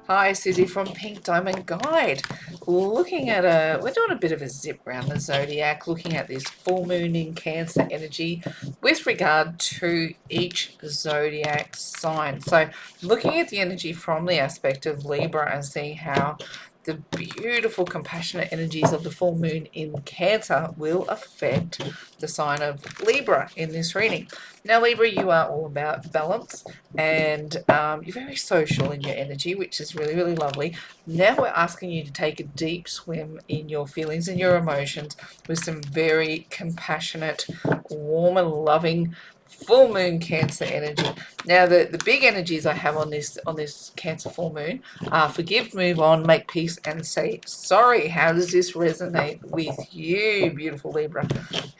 Hi, Susie from Pink Diamond Guide. We're doing a bit of a zip around the zodiac, looking at this full moon in Cancer energy with regard to each zodiac sign. So, looking at the energy from the aspect of Libra and seeing how the beautiful, compassionate energies of the full moon in Cancer will affect the sign of Libra in this reading. Now, Libra, you are all about balance and you're very social in your energy, which is really, really lovely. Now we're asking you to take a deep swim in your feelings and your emotions with some very compassionate, warm and loving full moon Cancer energy. Now the big energies I have on this Cancer full moon are forgive, move on, make peace, and say sorry. How does this resonate with you, beautiful Libra?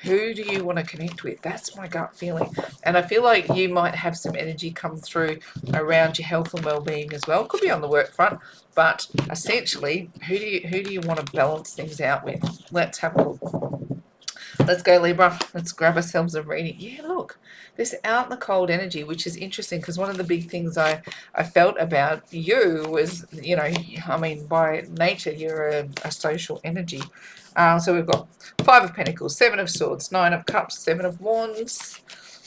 Who do you want to connect with? That's my gut feeling. And I feel like you might have some energy come through around your health and well-being as well. Could be on the work front, but essentially, who do you want to balance things out with? Let's have a look. Let's go, Libra. Let's grab ourselves a reading. Yeah, look, this out in the cold energy, which is interesting because one of the big things I felt about you was, I mean, by nature, you're a social energy. So we've got Five of Pentacles, Seven of Swords, Nine of Cups, Seven of Wands.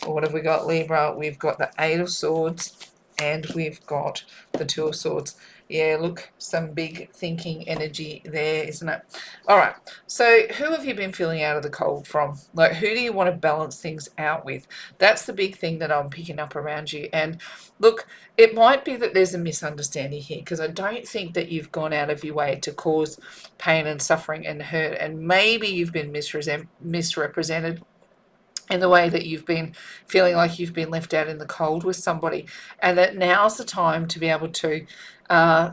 Or what have we got, Libra? We've got the Eight of Swords and we've got the Two of Swords. Yeah, look, some big thinking energy there, isn't it? All right. So who have you been feeling out of the cold from? Like, who do you want to balance things out with? That's the big thing that I'm picking up around you. And look, it might be that there's a misunderstanding here because I don't think that you've gone out of your way to cause pain and suffering and hurt. And maybe you've been misrepresented in the way that you've been feeling like you've been left out in the cold with somebody, and that now's the time to be able to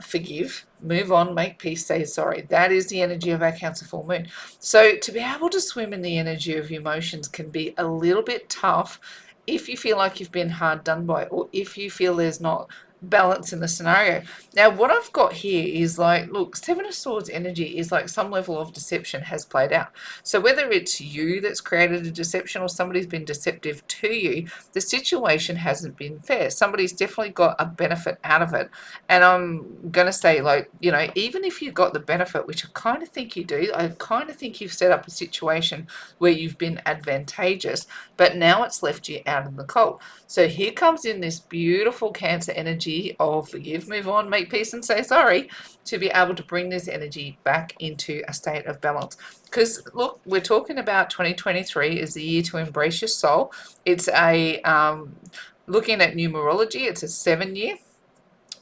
forgive, move on, make peace, say sorry. That is the energy of our Cancer full moon. So to be able to swim in the energy of emotions can be a little bit tough if you feel like you've been hard done by, or if you feel there's not balance in the scenario. Now, what I've got here is like, look, Seven of Swords energy is like some level of deception has played out. So whether it's you that's created a deception or somebody's been deceptive to you, the situation hasn't been fair. Somebody's definitely got a benefit out of it. And I'm going to say, like, even if you got the benefit, which I kind of think you do, I kind of think you've set up a situation where you've been advantageous, but now it's left you out in the cold. So here comes in this beautiful Cancer energy of forgive, move on, make peace, and say sorry, to be able to bring this energy back into a state of balance. Because look, we're talking about 2023 is the year to embrace your soul. It's looking at numerology, it's a 7 year.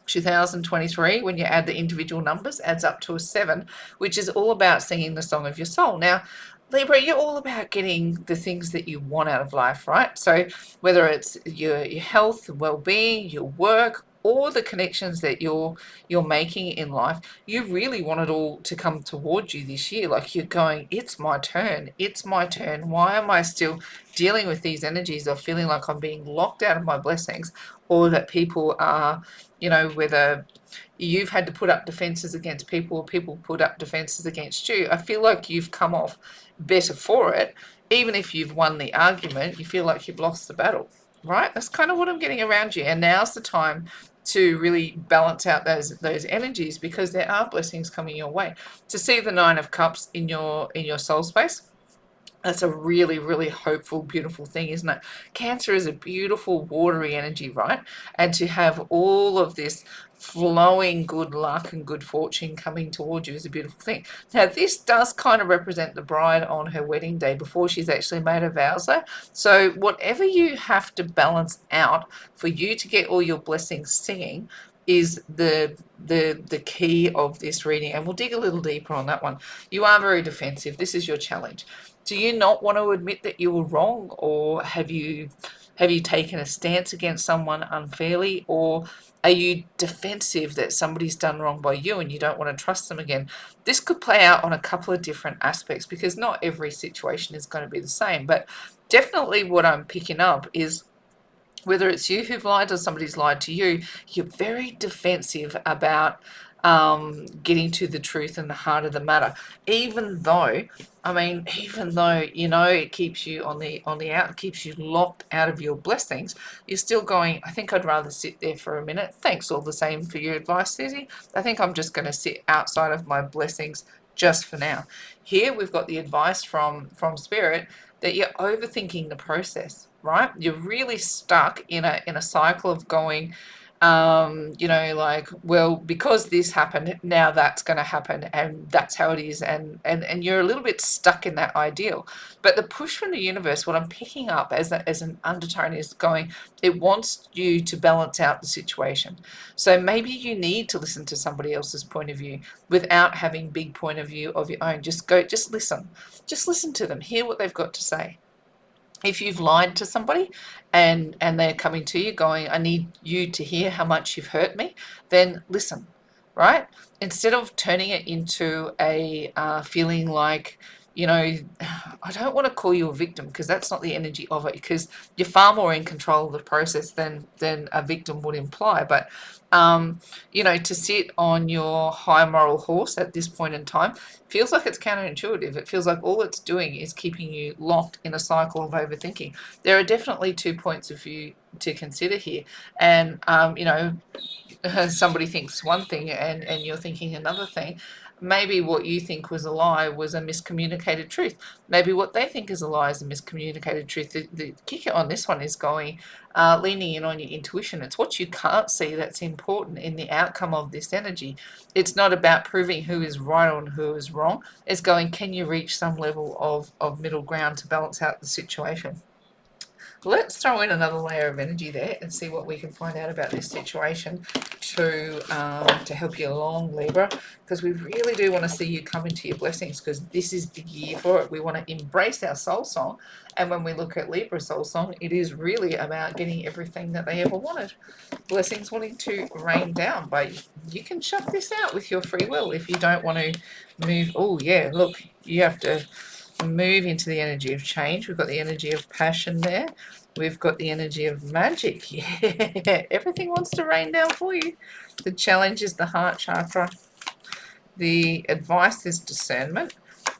2023, when you add the individual numbers, adds up to a 7, which is all about singing the song of your soul. Now, Libra, you're all about getting the things that you want out of life, right? So whether it's your health, well-being, your work, or the connections that you're making in life, you really want it all to come towards you this year. Like, you're going, it's my turn. It's my turn. Why am I still dealing with these energies of feeling like I'm being locked out of my blessings, or that people are, whether you've had to put up defenses against people or people put up defenses against you. I feel like you've come off better for it. Even if you've won the argument, you feel like you've lost the battle, right? That's kind of what I'm getting around you. And now's the time to really balance out those energies, because there are blessings coming your way. To see the Nine of Cups in your soul space, that's a really, really hopeful, beautiful thing, isn't it? Cancer is a beautiful, watery energy, right? And to have all of this flowing good luck and good fortune coming towards you is a beautiful thing. Now, this does kind of represent the bride on her wedding day before she's actually made her vows, though. So whatever you have to balance out for you to get all your blessings singing is the key of this reading. And we'll dig a little deeper on that one. You are very defensive. This is your challenge. Do you not want to admit that you were wrong, or have you taken a stance against someone unfairly, or are you defensive that somebody's done wrong by you and you don't want to trust them again? This could play out on a couple of different aspects, because not every situation is going to be the same. But definitely what I'm picking up is, whether it's you who've lied or somebody's lied to you, you're very defensive about getting to the truth and the heart of the matter. Even though, you know, it keeps you on the out, keeps you locked out of your blessings, you're still going, I think I'd rather sit there for a minute. Thanks all the same for your advice, Susie. I think I'm just going to sit outside of my blessings just for now. Here we've got the advice from Spirit that you're overthinking the process, right? You're really stuck in a cycle of going, you know, like, well, because this happened, now that's going to happen, and that's how it is, and you're a little bit stuck in that ideal. But the push from the universe, what I'm picking up as an undertone, is going, it wants you to balance out the situation. So maybe you need to listen to somebody else's point of view without having big point of view of your own. Just listen to them, hear what they've got to say. If you've lied to somebody and they're coming to you going, I need you to hear how much you've hurt me, then listen, right? Instead of turning it into a feeling like, you know, I don't want to call you a victim, because that's not the energy of it, because you're far more in control of the process than a victim would imply. But you know, to sit on your high moral horse at this point in time feels like it's counterintuitive. It feels like all it's doing is keeping you locked in a cycle of overthinking. There are definitely 2 points of view to consider here. And, you know, somebody thinks one thing and you're thinking another thing. Maybe what you think was a lie was a miscommunicated truth. Maybe what they think is a lie is a miscommunicated truth. The kicker on this one is going, leaning in on your intuition. It's what you can't see that's important in the outcome of this energy. It's not about proving who is right or who is wrong. It's going, can you reach some level of middle ground to balance out the situation? Let's throw in another layer of energy there and see what we can find out about this situation to help you along, Libra, because we really do want to see you come into your blessings, because this is the year for it. We want to embrace our soul song, and when we look at Libra soul song, it is really about getting everything that they ever wanted. Blessings wanting to rain down, but you can shut this out with your free will if you don't want to move. Oh yeah, look, you have to move into the energy of change. We've got the energy of passion there. We've got the energy of magic. Yeah, everything wants to rain down for you. The challenge is the heart chakra. The advice is discernment.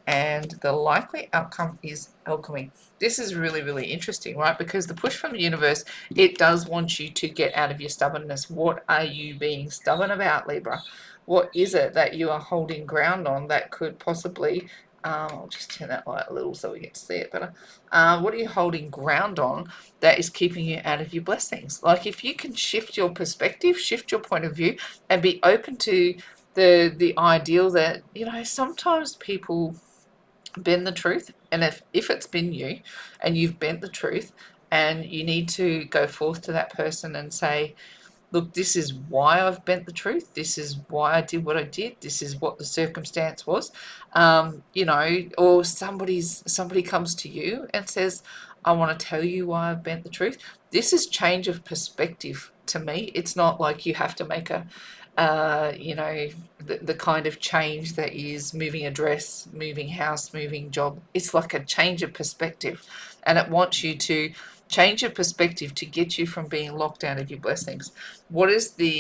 And the likely outcome is alchemy. This is really, really interesting, right? Because the push from the universe, it does want you to get out of your stubbornness. What are you being stubborn about, Libra? What is it that you are holding ground on that could possibly, I'll just turn that light a little so we get to see it better. What are you holding ground on that is keeping you out of your blessings? Like, if you can shift your perspective, shift your point of view, and be open to the ideal that, you know, sometimes people bend the truth, and if it's been you and you've bent the truth, and you need to go forth to that person and say, look, this is why I've bent the truth, this is why I did what I did, this is what the circumstance was, you know, or somebody comes to you and says, I want to tell you why I've bent the truth. This is change of perspective to me. It's not like you have to make a you know, the kind of change that is moving address, moving house, moving job. It's like a change of perspective, and it wants you to change your perspective to get you from being locked out of your blessings.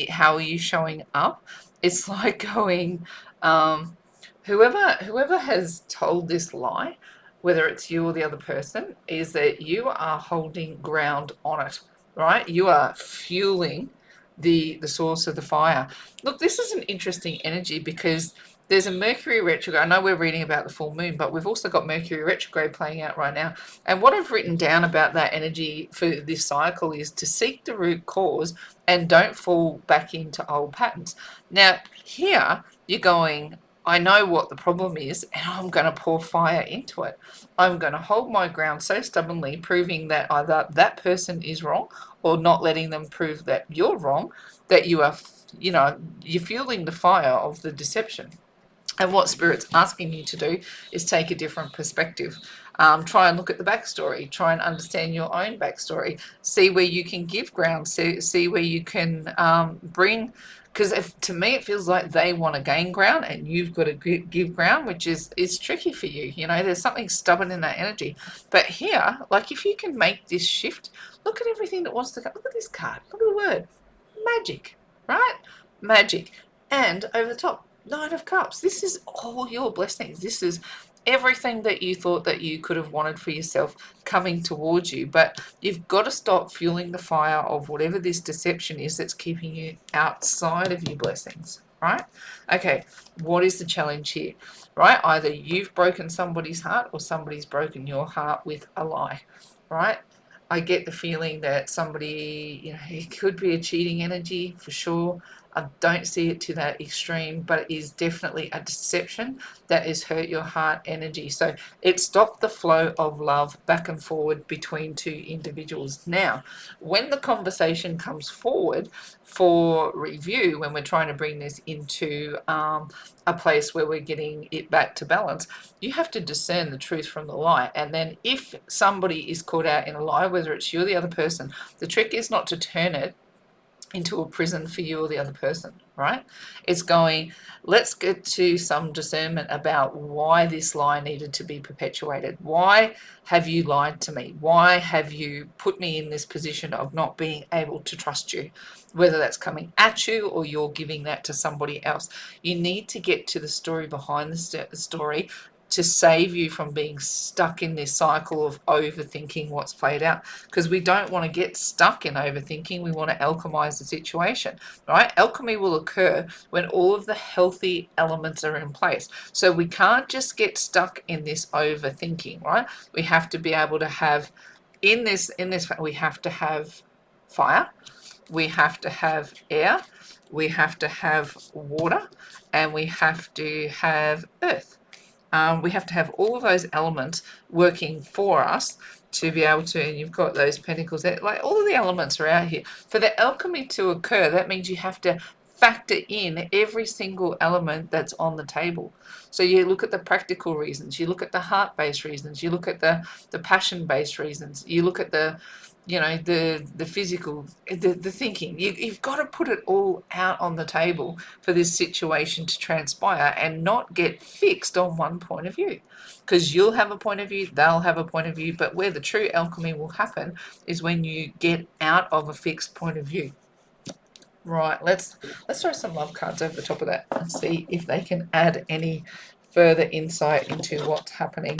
How are you showing up? It's like going, whoever has told this lie, whether it's you or the other person, is that you are holding ground on it, right? You are fueling the source of the fire. Look, this is an interesting energy because there's a Mercury retrograde. I know we're reading about the full moon, but we've also got Mercury retrograde playing out right now. And what I've written down about that energy for this cycle is to seek the root cause and don't fall back into old patterns. Now, here you're going, I know what the problem is, and I'm going to pour fire into it. I'm going to hold my ground so stubbornly, proving that either that person is wrong or not letting them prove that you're wrong, that you are, you know, you're fueling the fire of the deception. And what Spirit's asking you to do is take a different perspective. Try and look at the backstory. Try and understand your own backstory. See where you can give ground. See where you can bring. Because to me, it feels like they want to gain ground and you've got to give ground, which is tricky for you. You know, there's something stubborn in that energy. But here, like, if you can make this shift, look at everything that wants to come. Look at this card. Look at the word magic, right? Magic. And over the top, Nine of Cups. This is all your blessings. This is everything that you thought that you could have wanted for yourself coming towards you. But you've got to stop fueling the fire of whatever this deception is that's keeping you outside of your blessings, right? Okay, what is the challenge here, right? Either you've broken somebody's heart or somebody's broken your heart with a lie, right? I get the feeling that somebody, it could be a cheating energy for sure. I don't see it to that extreme, but it is definitely a deception that has hurt your heart energy. So it stopped the flow of love back and forward between two individuals. Now, when the conversation comes forward for review, when we're trying to bring this into a place where we're getting it back to balance, you have to discern the truth from the lie. And then if somebody is caught out in a lie, whether it's you or the other person, the trick is not to turn it into a prison for you or the other person, right? It's going, let's get to some discernment about why this lie needed to be perpetuated. Why have you lied to me? Why have you put me in this position of not being able to trust you? Whether that's coming at you or you're giving that to somebody else. You need to get to the story behind the story to save you from being stuck in this cycle of overthinking what's played out, because we don't want to get stuck in overthinking. We want to alchemize the situation, right? Alchemy will occur when all of the healthy elements are in place. So we can't just get stuck in this overthinking, right? We have to be able to have in this we have to have fire, we have to have air, we have to have water, and we have to have earth. We have to have all of those elements working for us to be able to, and you've got those pentacles there, like all of the elements are out here. For the alchemy to occur, that means you have to factor in every single element that's on the table. So you look at the practical reasons, you look at the heart-based reasons, you look at the passion-based reasons, you look at the physical, the thinking. You've got to put it all out on the table for this situation to transpire and not get fixed on one point of view, because you'll have a point of view, they'll have a point of view, but where the true alchemy will happen is when you get out of a fixed point of view. Right, let's throw some love cards over the top of that and see if they can add any further insight into what's happening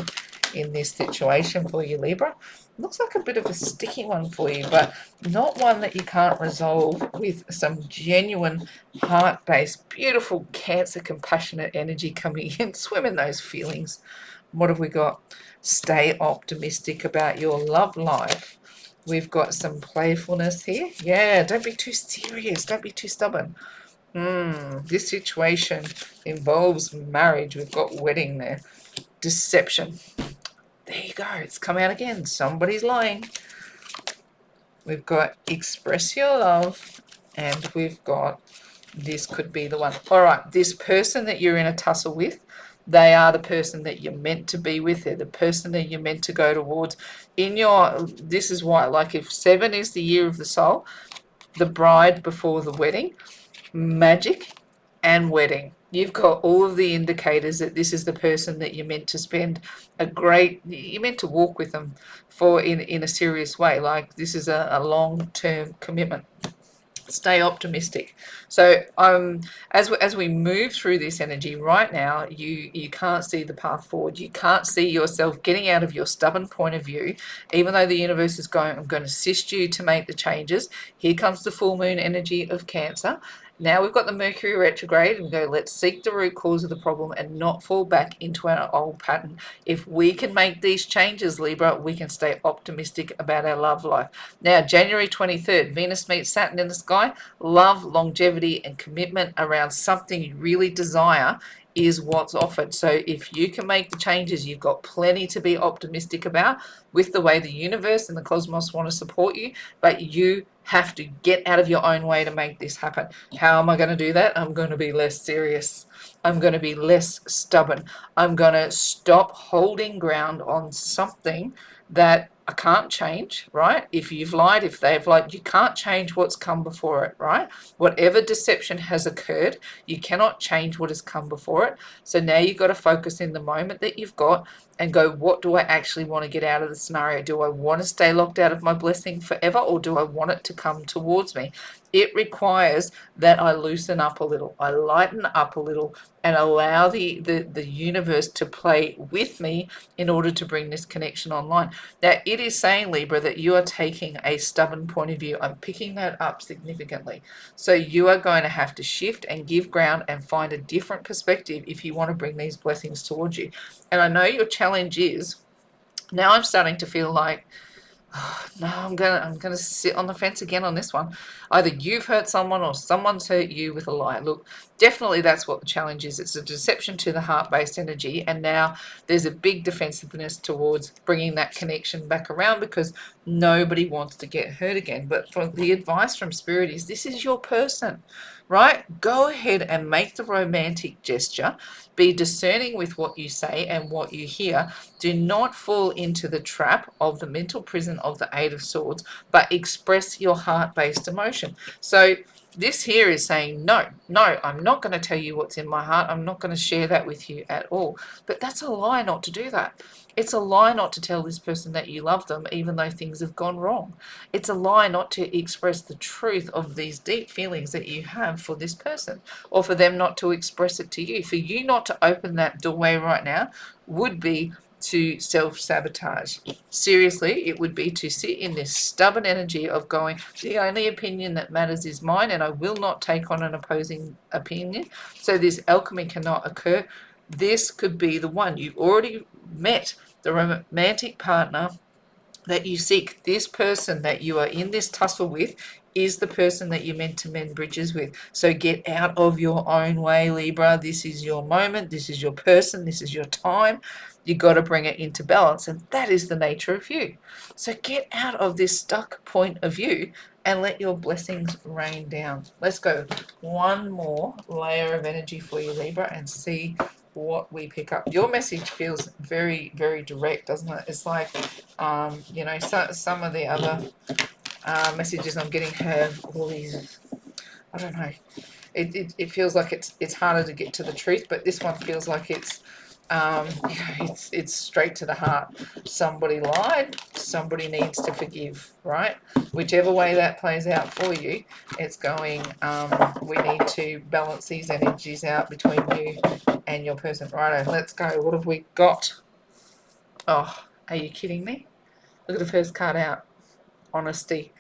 in this situation for you, Libra. Looks like a bit of a sticky one for you, but not one that you can't resolve with some genuine heart-based, beautiful Cancer, compassionate energy coming in. Swim in those feelings. What have we got? Stay optimistic about your love life. We've got some playfulness here. Yeah, don't be too serious. Don't be too stubborn. This situation involves marriage. We've got wedding there. Deception. There you go. It's come out again. Somebody's lying. We've got express your love. And we've got this could be the one. All right, this person that you're in a tussle with, they are the person that you're meant to be with. They're the person that you're meant to go towards. This is why, like if 7 is the year of the soul, the bride before the wedding, magic and wedding. You've got all of the indicators that this is the person that you're meant to you're meant to walk with them for in a serious way. Like this is a long-term commitment. Stay optimistic. So as we move through this energy right now, you can't see the path forward. You can't see yourself getting out of your stubborn point of view, even though the universe is going, I'm going to assist you to make the changes. Here comes the full moon energy of Cancer. Now we've got the Mercury retrograde and go, let's seek the root cause of the problem and not fall back into our old pattern. If we can make these changes, Libra, we can stay optimistic about our love life. Now, January 23rd, Venus meets Saturn in the sky. Love, longevity, and commitment around something you really desire is what's offered. So if you can make the changes, you've got plenty to be optimistic about with the way the universe and the cosmos want to support you, but you have to get out of your own way to make this happen. How am I going to do that? I'm going to be less serious. I'm going to be less stubborn. I'm going to stop holding ground on something that I can't change, right? If you've lied, if they've lied, you can't change what's come before it, right? Whatever deception has occurred, you cannot change what has come before it. So now you've got to focus in the moment that you've got and go, what do I actually want to get out of the scenario? Do I want to stay locked out of my blessing forever, or do I want it to come towards me? It requires that I loosen up a little, I lighten up a little, and allow the universe to play with me in order to bring this connection online. Now, it is saying, Libra, that you are taking a stubborn point of view. I'm picking that up significantly. So you are going to have to shift and give ground and find a different perspective if you want to bring these blessings towards you. And I know your challenge is, now I'm starting to feel like, oh, no, I'm gonna sit on the fence again on this one. Either you've hurt someone or someone's hurt you with a lie. Look, definitely that's what the challenge is. It's a deception to the heart-based energy, and now there's a big defensiveness towards bringing that connection back around because nobody wants to get hurt again. But for the advice from Spirit is, this is your person, right? Go ahead and make the romantic gesture. Be discerning with what you say and what you hear. Do not fall into the trap of the mental prison of the Eight of Swords, but express your heart-based emotion. So this here is saying, no, I'm not going to tell you what's in my heart. I'm not going to share that with you at all. But that's a lie not to do that. It's a lie not to tell this person that you love them, even though things have gone wrong. It's a lie not to express the truth of these deep feelings that you have for this person, or for them not to express it to you. For you not to open that doorway right now would be to self-sabotage. Seriously, it would be to sit in this stubborn energy of going, the only opinion that matters is mine, and I will not take on an opposing opinion, so this alchemy cannot occur. This could be the one. You've already met the romantic partner that you seek. This person that you are in this tussle with is the person that you're meant to mend bridges with. So get out of your own way, Libra. This is your moment. This is your person. This is your time. You got to bring it into balance, and that is the nature of you. So get out of this stuck point of view and let your blessings rain down. Let's go one more layer of energy for you, Libra, and see what we pick up. Your message feels very, very direct, doesn't it? It's like, some of the other messages I'm getting have all these, I don't know, it feels like it's harder to get to the truth, but this one feels like it's straight to the heart. Somebody lied, somebody needs to forgive, right? Whichever way that plays out for you, it's going, we need to balance these energies out between you and your person. Righto, let's go. What have we got? Oh, are you kidding me? Look at the first card out. Honesty.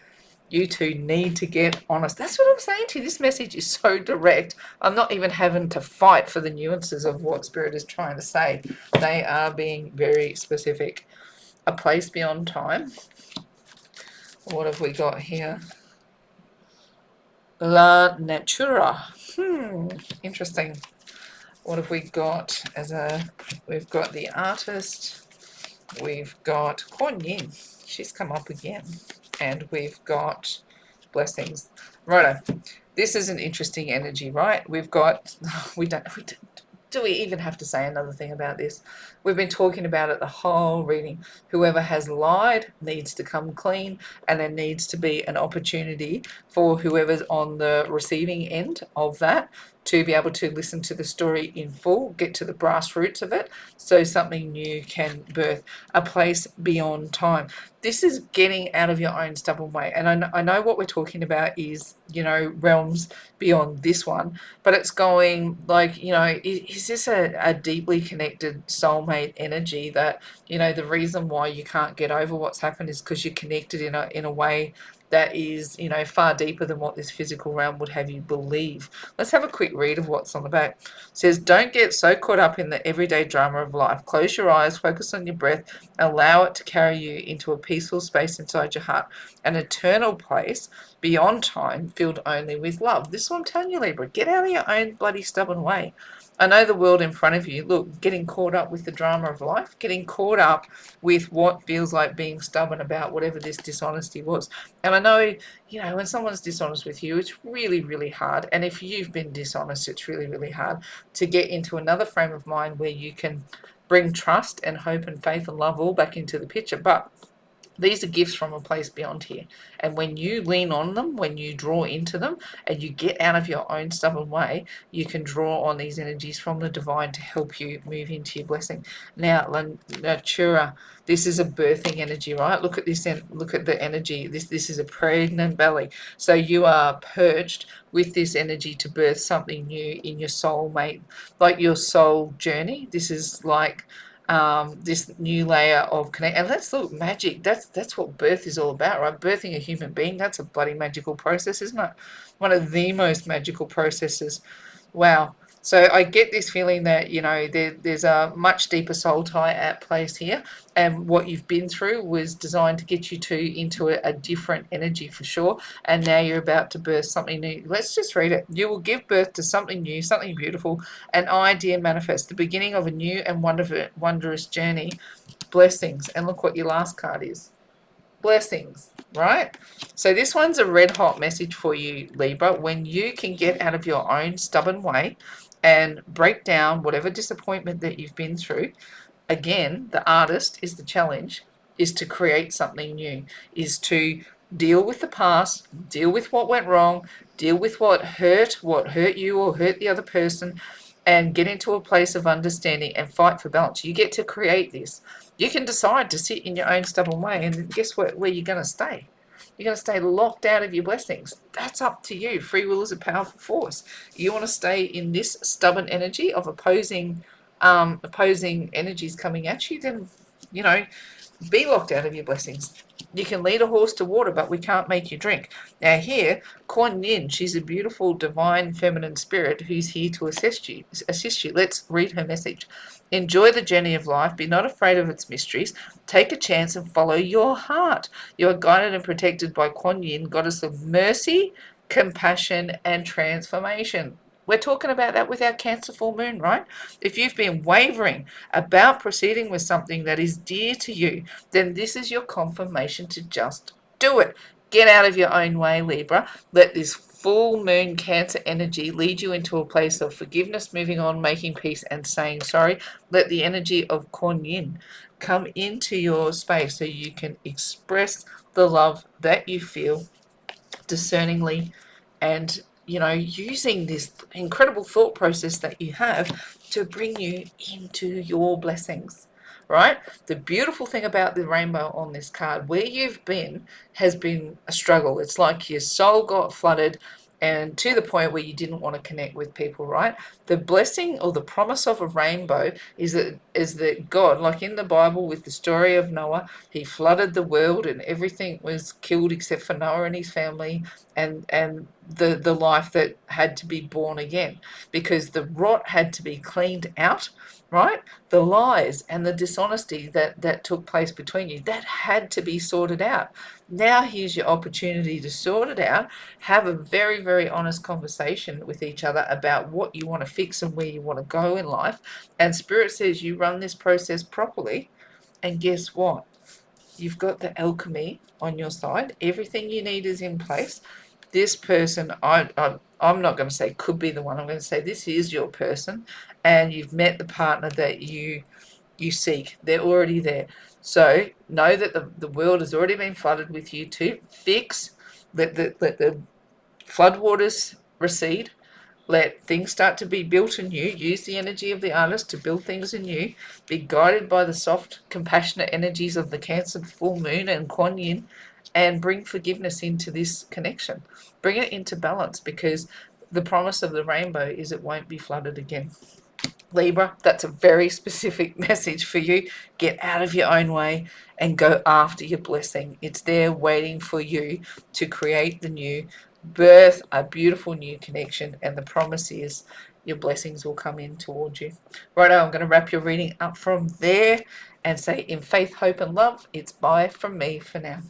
You two need to get honest. That's what I'm saying to you. This message is so direct. I'm not even having to fight for the nuances of what Spirit is trying to say. They are being very specific. A place beyond time. What have we got here? La Natura. Interesting. What have we got we've got the artist. We've got Kuan Yin. She's come up again. And we've got blessings. Righto. This is an interesting energy, right? We've got, do we even have to say another thing about this? We've been talking about it the whole reading. Whoever has lied needs to come clean, and there needs to be an opportunity for whoever's on the receiving end of that to be able to listen to the story in full, get to the brass roots of it, so something new can birth. A place beyond time. This is getting out of your own stubborn way. And I know what we're talking about is, realms beyond this one, but it's going like, is this a deeply connected soulmate energy that, the reason why you can't get over what's happened is because you're connected in a way that is, far deeper than what this physical realm would have you believe. Let's have a quick read of what's on the back. It says, don't get so caught up in the everyday drama of life. Close your eyes, focus on your breath, allow it to carry you into a peaceful space inside your heart, an eternal place beyond time filled only with love. This is what I'm telling you, Libra. Get out of your own bloody stubborn way. I know the world in front of you, look, getting caught up with the drama of life, getting caught up with what feels like being stubborn about whatever this dishonesty was. And I know, when someone's dishonest with you, it's really, really hard. And if you've been dishonest, it's really, really hard to get into another frame of mind where you can bring trust and hope and faith and love all back into the picture. But These are gifts from a place beyond here. And when you lean on them, when you draw into them, and you get out of your own stubborn way, you can draw on these energies from the divine to help you move into your blessing. Now, Natura, this is a birthing energy, right? Look at this, and look at the energy. This is a pregnant belly. So you are purged with this energy to birth something new in your soul, mate. Like your soul journey. This is like this new layer of connect. And let's look, magic. That's what birth is all about, right? Birthing a human being. That's a bloody magical process, isn't it? One of the most magical processes. Wow. So I get this feeling that, there's a much deeper soul tie at place here, and what you've been through was designed to get you into a different energy for sure, and now you're about to birth something new. Let's just read it. You will give birth to something new, something beautiful, an idea manifest, the beginning of a new and wondrous journey. Blessings. And look what your last card is. Blessings, right? So this one's a red hot message for you, Libra. When you can get out of your own stubborn way and break down whatever disappointment that you've been through, again, the artist is the challenge, is to create something new, is to deal with the past, deal with what went wrong, deal with what hurt you or hurt the other person, and get into a place of understanding and fight for balance. You get to create this. You can decide to sit in your own stubborn way, and guess what? Where you're going to stay. You're going to stay locked out of your blessings. That's up to you. Free will is a powerful force. You want to stay in this stubborn energy of opposing energies coming at you, then, be locked out of your blessings. You can lead a horse to water, but we can't make you drink. Now here, Kuan Yin, she's a beautiful, divine, feminine spirit who's here to assist you. Let's read her message. Enjoy the journey of life. Be not afraid of its mysteries. Take a chance and follow your heart. You are guided and protected by Kuan Yin, goddess of mercy, compassion, and transformation. We're talking about that with our Cancer full moon, right? If you've been wavering about proceeding with something that is dear to you, then this is your confirmation to just do it. Get out of your own way, Libra. Let this full moon Cancer energy lead you into a place of forgiveness, moving on, making peace, and saying sorry. Let the energy of Kuan Yin come into your space so you can express the love that you feel discerningly, and using this incredible thought process that you have to bring you into your blessings, right? The beautiful thing about the rainbow on this card, where you've been has been a struggle. It's like your soul got flooded and to the point where you didn't want to connect with people, right? The blessing or the promise of a rainbow is that God, like in the Bible with the story of Noah, he flooded the world and everything was killed except for Noah and his family, and the life that had to be born again, because the rot had to be cleaned out, right? The lies and the dishonesty that took place between you, that had to be sorted out. Now here's your opportunity to sort it out, have a very, very honest conversation with each other about what you want to fix and where you want to go in life. And Spirit says you run this process properly, and guess what? You've got the alchemy on your side. Everything you need is in place. This person, I'm not going to say could be the one. I'm going to say this is your person, and you've met the partner that you seek. They're already there. So know that the world has already been flooded with you too. Fix, let the floodwaters recede. Let things start to be built anew. Use the energy of the artist to build things anew. Be guided by the soft, compassionate energies of the Cancer full moon and Kuan Yin, and bring forgiveness into this connection. Bring it into balance, because the promise of the rainbow is it won't be flooded again. Libra, that's a very specific message for you. Get out of your own way and go after your blessing. It's there waiting for you to create the new, birth a beautiful new connection, and the promise is your blessings will come in towards you. Righto, I'm going to wrap your reading up from there and say, in faith, hope, and love, it's bye from me for now.